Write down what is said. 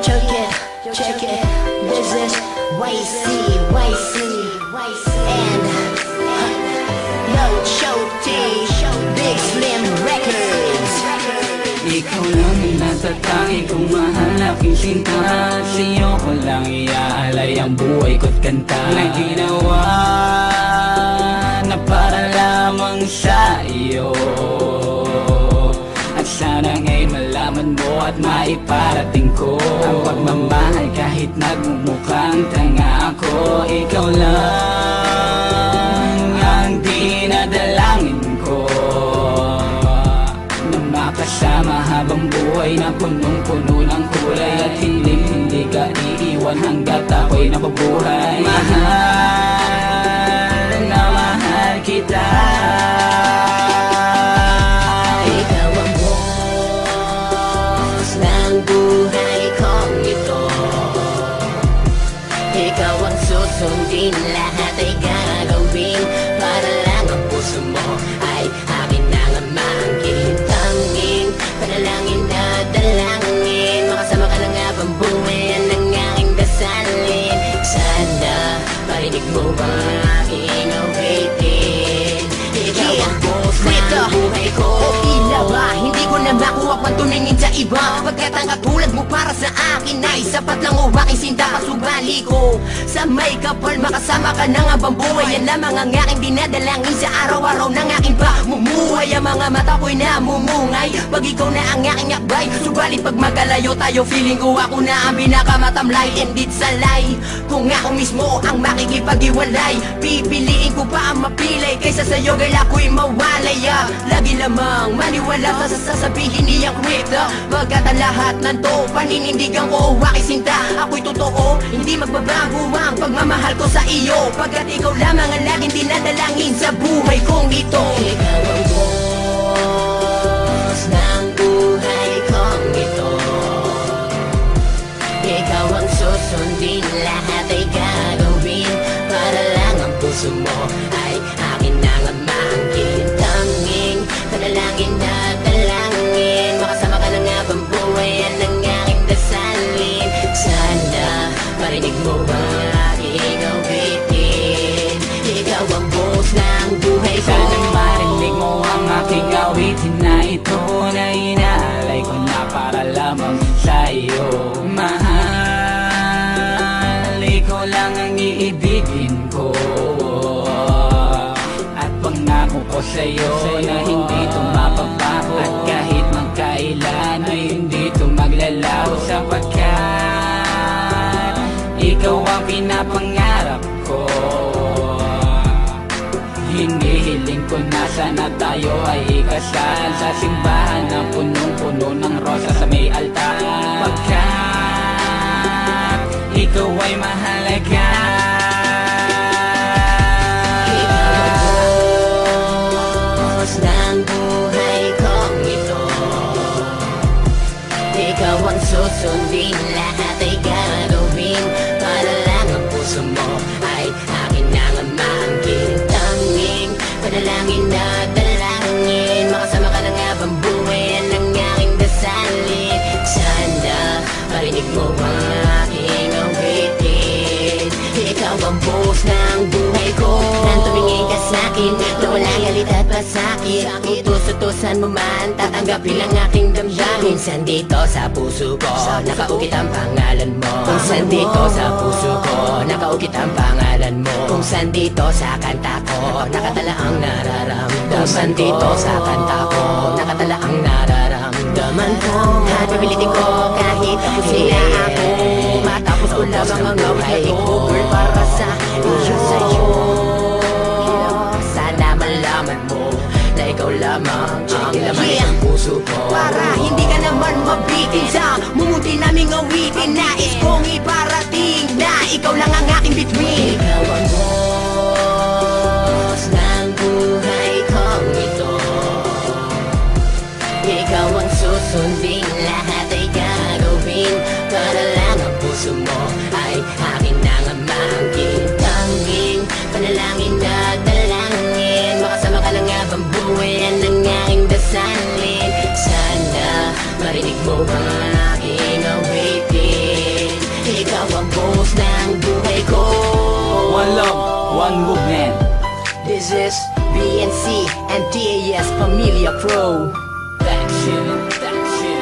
check it. This is YC, and Low Show T, Big Slim Records. Ikaw lang ang natatangi kong mahal, aking sinta. Sa'yo ko lang iaalay ang buhay ko't kanta na ginawa na para lamang sa iyo. At sana ngayon malaman mo at maiparating ko ang pagmamahal kahit nagmumukhang tanga ako. Ikaw lang ang dinadalangin ko, na makasama habang buhay na punong-puno ng kulay. At hindi ka iiwan hanggat ako'y nababuhay. Mahal na mahal kita. Ikaw ang boss ng buhay kong ito. Ikaw ang susundin, lahat ay gagawin para lang ang puso mo ay akin nang amangkin. Tanging panalangin na dalangin, makasama ka lang habang buhay, yan ang aking dasalin. Sana marinig mo ba aking awitin? Ikaw ang boss ng buhay ko. O ba, hindi ko na makuha pang tumingin sa iba, pagkat ang katulad mo para sa akin ay sapat lang o aking sinta. Kasubali ko sa may kapal, makasama ka ng habang buhay, yan lamang ang aking dinadalangin sa araw-araw ng aking pamumuhay. Ang mga mata ko'y namumungay pag ikaw na ang aking akbay. Subalit pag magkalayo tayo, feeling ko ako na ang pinakamatamlay. Indeed salay, kung ako mismo ang makikipag-iwalay, pipiliin ko pa ang mapilay kaysa sa'yo girl ako'y mawalay. Lagi lamang maniwala sa sasabihin niyang kwenta, pagkat ang lahat ng to paninindigan ko o aking sinta. Ako'y totoo, hindi magbabago ang pagmamahal ko sa iyo, pagkat ikaw lamang ang laging dinadalangin sa buhay kong ito. Ikaw ang boss ng buhay kong ito. Ikaw ang susundin, lahat ay gagawin para lang ang puso mo ay akin nang amangkin. Tanging panalangin na dalangin, makasama ka ng habang buhay, yan ang aking dasalin. Sana marinig mo ba aking awitin? Ikaw ang boss ng buhay ko. Sana marinig mo ang aking awitin na ito, na inaalay ko na para lamang sa iyo. Mahal, ikaw lang ang iibigin ko, at pangako ko sa'yo na hindi ito mapabago, at kahit magkailan ay hindi ito maglalaho, sapagkat ikaw ang pinapangarap ko. Hinihiling ko na sana tayo ay ikasal sa simbahan na punong-puno ng rosa sa may altar, pagkat ikaw ay mahalaga. Ikaw ang boss ng buhay kong ito. Ikaw ang susundin, lahat ay gagawin para lang ang puso mo ay akin nang amangkin. Tanging panalangin na dalangin, makasama ka ng habang buhay, yan ang aking dasalin. Sana marinig mo ang aking awitin. Ikaw ang boss ng buhay ko, nang tumingin ka sa'kin na walang galit at pasakit. Utos-utusan mo man, tatanggapin ang aking damdamin. Minsan dito sa puso ko, nakaukit ang pangalan mo. Kung saan dito sa puso ko, nakaukit ang pangalan mo. Kung saan dito sa kanta ko, nakatala ang nararamdaman. Kung saan dito sa kanta ko, nakatala ang nararamdaman ko. At pipilitin ko kahit tapusin na ako, matapos ko lamang ang awit na to, girl, para sa sa'yo. Sana malaman mo na ikaw lamang ang laman ng puso ko, para hindi ka naman mabitin sa mumuti naming awitin. Nais kong iparating na ikaw lang ang aking bituin. Ikaw ang boss ng buhay kong ito. Ikaw ang susundin, lahat ay gagawin para lang ang puso mo ay akin nang amangkin. Tanging panalangin na dalangin, makasama ka lang habang buhay, yan ang aking dasalin. Sana marinig mo ang aking awitin. ikaw ang boss ng buhay ko. One love, one movement. This is BNC and DAS Familia Pro. That shit, that shit.